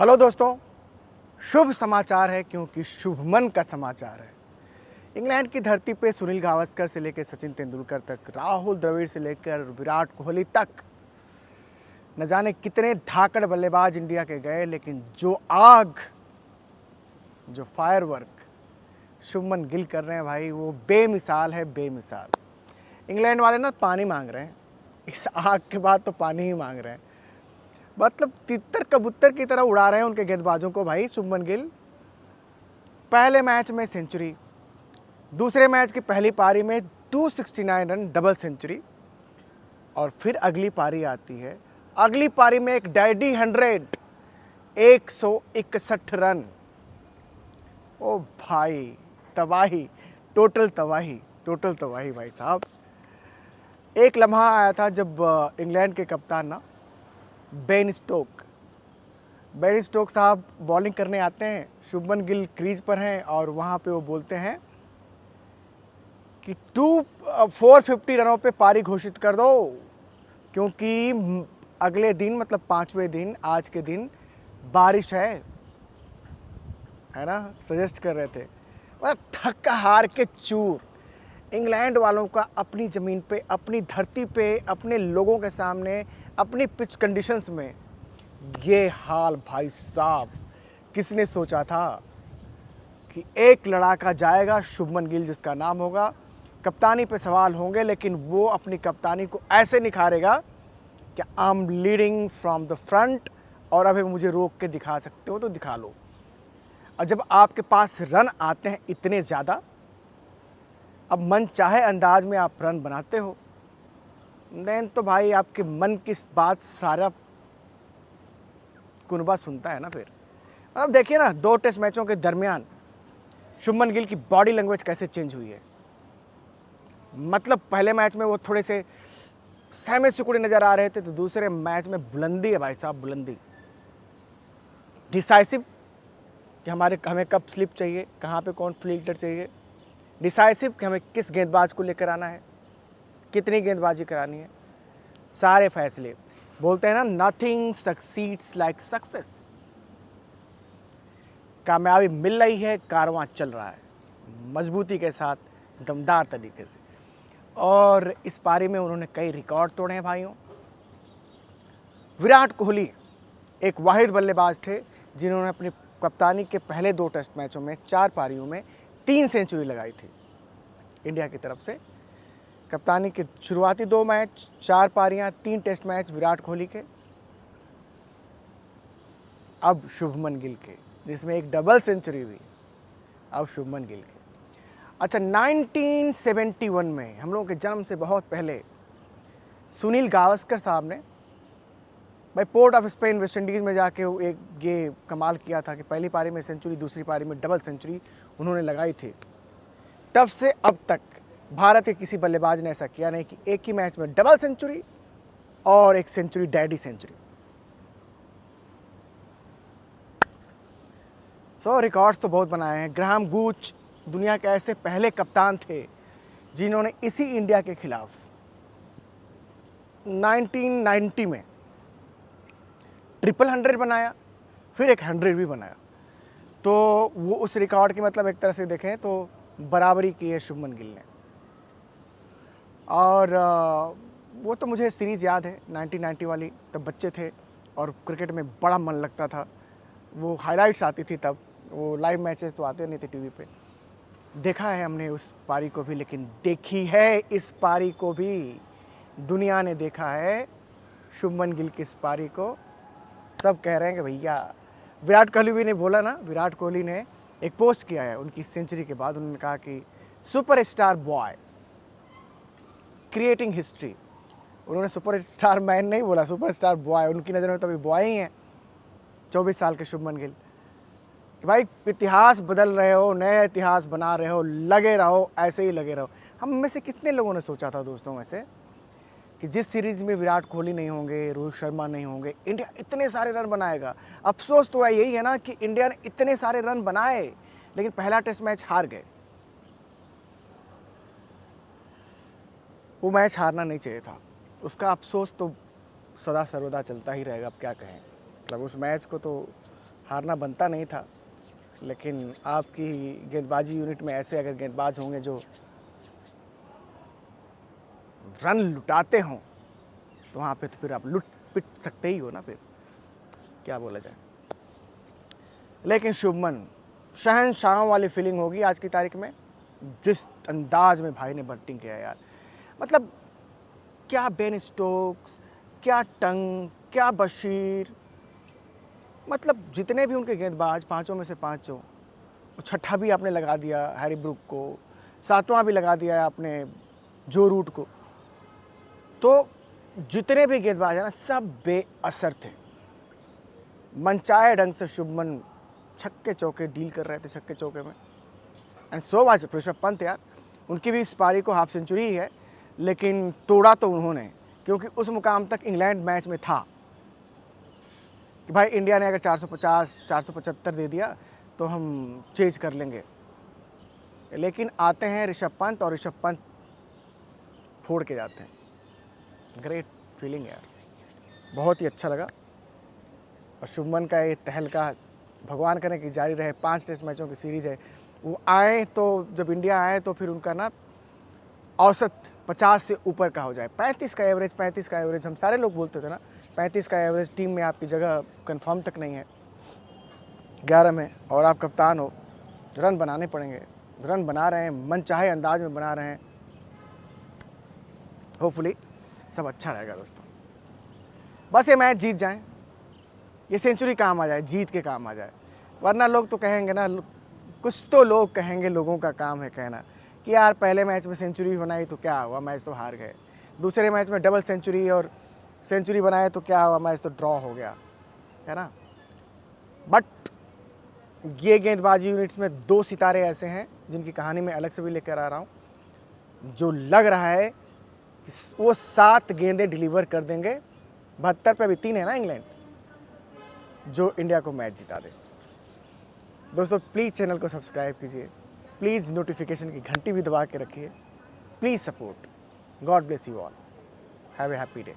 Hello दोस्तों, शुभ समाचार है क्योंकि शुभमन का समाचार है। इंग्लैंड की धरती पे सुनील गावस्कर से लेकर सचिन तेंदुलकर तक, राहुल द्रविड़ से लेकर विराट कोहली तक, न जाने कितने धाकड़ बल्लेबाज इंडिया के गए, लेकिन जो आग, जो फायरवर्क शुभमन गिल कर रहे हैं भाई, वो बेमिसाल है, बेमिसाल। इंग्लैंड वाले ना पानी मांग रहे हैं, इस आग के बाद तो पानी ही मांग रहे हैं। मतलब तितर कबूतर की तरह उड़ा रहे हैं उनके गेंदबाजों को भाई शुभमन गिल। पहले मैच में सेंचुरी, दूसरे मैच की पहली पारी में 269 रन डबल सेंचुरी, और फिर अगली पारी आती है, अगली पारी में एक डैडी 100, 161 रन। ओ भाई, तबाही, टोटल तबाही, टोटल तबाही भाई साहब। एक लम्हा आया था जब इंग्लैंड के कप्तान ना बेन स्टोक साहब बॉलिंग करने आते हैं, शुभमन गिल क्रीज पर हैं और वहाँ पे वो बोलते हैं कि 450 रनों पे पारी घोषित कर दो, क्योंकि अगले दिन मतलब 5वें दिन, आज के दिन बारिश है ना, सजेस्ट कर रहे थे। मतलब थक्का हार के चूर इंग्लैंड वालों का अपनी ज़मीन पे, अपनी धरती पे, अपने लोगों के सामने, अपनी पिच कंडीशंस में ये हाल भाई साहब। किसने सोचा था कि एक लड़ाका जाएगा, शुभमन गिल जिसका नाम होगा, कप्तानी पे सवाल होंगे, लेकिन वो अपनी कप्तानी को ऐसे निखारेगा कि I am leading from the front, और अभी मुझे रोक के दिखा सकते हो तो दिखा लो। और जब आपके पास रन आते हैं इतने ज़्यादा, अब मन चाहे अंदाज में आप रन बनाते हो, देन तो भाई आपके मन की बात सारा कुनबा सुनता है ना। फिर अब देखिए ना, 2 टेस्ट मैचों के दरमियान शुभमन गिल की बॉडी लैंग्वेज कैसे चेंज हुई है। मतलब पहले मैच में वो थोड़े से सहमे सिकुड़े नजर आ रहे थे, तो दूसरे मैच में बुलंदी है भाई साहब, बुलंदी। डिसाइसिव कि हमें कब स्लिप चाहिए, कहाँ पे कौन फील्डर चाहिए। डिसाइसिव कि हमें किस गेंदबाज को लेकर आना है, कितनी गेंदबाजी करानी है, सारे फैसले। बोलते हैं ना, नथिंग सक्सीड्स लाइक सक्सेस। कामयाबी मिल रही है, कारवां चल रहा है मजबूती के साथ, दमदार तरीके से। और इस पारी में उन्होंने कई रिकॉर्ड तोड़े हैं भाइयों। विराट कोहली एक वाहिद बल्लेबाज थे जिन्होंने अपनी कप्तानी के पहले 2 टेस्ट मैचों में 4 पारियों में 3 सेंचुरी लगाई थी इंडिया की तरफ से। कप्तानी के शुरुआती 2 मैच, 4 पारियां, 3 टेस्ट मैच विराट कोहली के। अब शुभमन गिल के, जिसमें एक डबल सेंचुरी हुई, अब शुभमन गिल के। अच्छा, 1971 में, हम लोगों के जन्म से बहुत पहले, सुनील गावस्कर साहब ने भाई port of Spain West Indies में जाके एक ये कमाल किया था कि पहली पारी में सेंचुरी, दूसरी पारी में डबल सेंचुरी उन्होंने लगाई थी। तब से अब तक भारत के किसी बल्लेबाज ने ऐसा किया नहीं कि एक ही मैच में डबल सेंचुरी और एक सेंचुरी, डैडी सेंचुरी। रिकॉर्ड्स तो बहुत बनाए हैं। ग्राहम गूच दुनिया के ऐसे पहले कप्तान थे जिन्होंने इसी इंडिया के खिलाफ 1990 में 100 बनाया, फिर एक 100 भी बनाया। तो वो उस रिकॉर्ड की, मतलब एक तरह से देखें तो बराबरी की है शुभमन गिल ने। और वो तो मुझे सीरीज़ याद है 1990 वाली, तब बच्चे थे और क्रिकेट में बड़ा मन लगता था। वो हाइलाइट्स आती थी तब, वो लाइव मैचेस तो आते नहीं थे टीवी पे। देखा है हमने उस पारी को भी, लेकिन देखी है इस पारी को भी, दुनिया ने देखा है शुभमन गिल की इस पारी को। सब कह रहे हैं कि भैया, विराट कोहली भी ने बोला ना, विराट कोहली ने एक पोस्ट किया है उनकी सेंचुरी के बाद, उन्होंने कहा कि सुपरस्टार बॉय क्रिएटिंग हिस्ट्री। उन्होंने सुपरस्टार मैन नहीं बोला, सुपरस्टार बॉय। उनकी नज़र में तो अभी बॉय ही हैं 24 साल के शुभमन गिल। कि भाई इतिहास बदल रहे हो, नया इतिहास बना रहे हो, लगे रहो, ऐसे ही लगे रहो। हम में से कितने लोगों ने सोचा था दोस्तों वैसे कि जिस सीरीज़ में विराट कोहली नहीं होंगे, रोहित शर्मा नहीं होंगे, इंडिया इतने सारे रन बनाएगा। अफसोस तो यही है ना कि इंडिया ने इतने सारे रन बनाए, लेकिन पहला टेस्ट मैच हार गए। वो मैच हारना नहीं चाहिए था, उसका अफसोस तो सदा सर्वदा चलता ही रहेगा। अब क्या कहें, मतलब उस मैच को तो हारना बनता नहीं था, लेकिन आपकी गेंदबाजी यूनिट में ऐसे अगर गेंदबाज होंगे जो रन लुटाते हों, तो वहाँ पे तो फिर आप लुट पिट सकते ही हो ना, फिर क्या बोला जाए। लेकिन शुभमन, शहंशाहों वाली फीलिंग होगी आज की तारीख में, जिस अंदाज में भाई ने बैटिंग किया यार। मतलब क्या बेन स्टोक्स, क्या टंग, क्या बशीर, मतलब जितने भी उनके गेंदबाज, पांचों में से पांचों, छठा भी आपने लगा दिया हैरी ब्रूक को, सातवां भी लगा दिया आपने जो रूट को, तो जितने भी गेंदबाज हैं ना सब बेअसर थे। मनचाहे ढंग से शुभमन छक्के चौके डील कर रहे थे, छक्के चौके में। And so was Rishabh Pant यार, उनकी भी इस पारी को हाफ सेंचुरी ही है, लेकिन तोड़ा तो उन्होंने, क्योंकि उस मुकाम तक इंग्लैंड मैच में था कि भाई इंडिया ने अगर 450 475 दे दिया तो हम चेज कर लेंगे। लेकिन आते हैं ऋषभ पंत और ऋषभ पंत फोड़ के जाते हैं। ग्रेट फीलिंग यार, बहुत ही अच्छा लगा। और शुभमन का ये तहलका भगवान करे कि जारी रहे। 5 टेस्ट मैचों की सीरीज़ है, वो आए तो जब इंडिया आए तो फिर उनका ना औसत 50 से ऊपर का हो जाए। 35 का एवरेज हम सारे लोग बोलते थे ना, 35 का एवरेज टीम में आपकी जगह कंफर्म तक नहीं है 11 में, और आप कप्तान हो, रन बनाने पड़ेंगे। रन बना रहे हैं, मन चाहे अंदाज में बना रहे हैं। होपफुली सब अच्छा रहेगा दोस्तों, बस ये मैच जीत जाएं, ये सेंचुरी काम आ जाए, जीत के काम आ जाए। वरना लोग तो कहेंगे ना, कुछ तो लोग कहेंगे, लोगों का काम है कहना कि यार पहले मैच में सेंचुरी बनाई तो क्या हुआ, मैच तो हार गए। दूसरे मैच में डबल सेंचुरी और सेंचुरी बनाए तो क्या हुआ, मैच तो ड्रॉ हो गया, है ना। बट ये गेंदबाजी यूनिट्स में 2 सितारे ऐसे हैं जिनकी कहानी मैं अलग से भी लेकर आ रहा हूँ, जो लग रहा है कि वो 7 गेंदें डिलीवर कर देंगे। 72 पे अभी 3 है ना इंग्लैंड, जो इंडिया को मैच जिता दे। दोस्तों प्लीज़ चैनल को सब्सक्राइब कीजिए, प्लीज़ नोटिफिकेशन की घंटी भी दबा के रखिए, please support. God bless you all, have a happy day.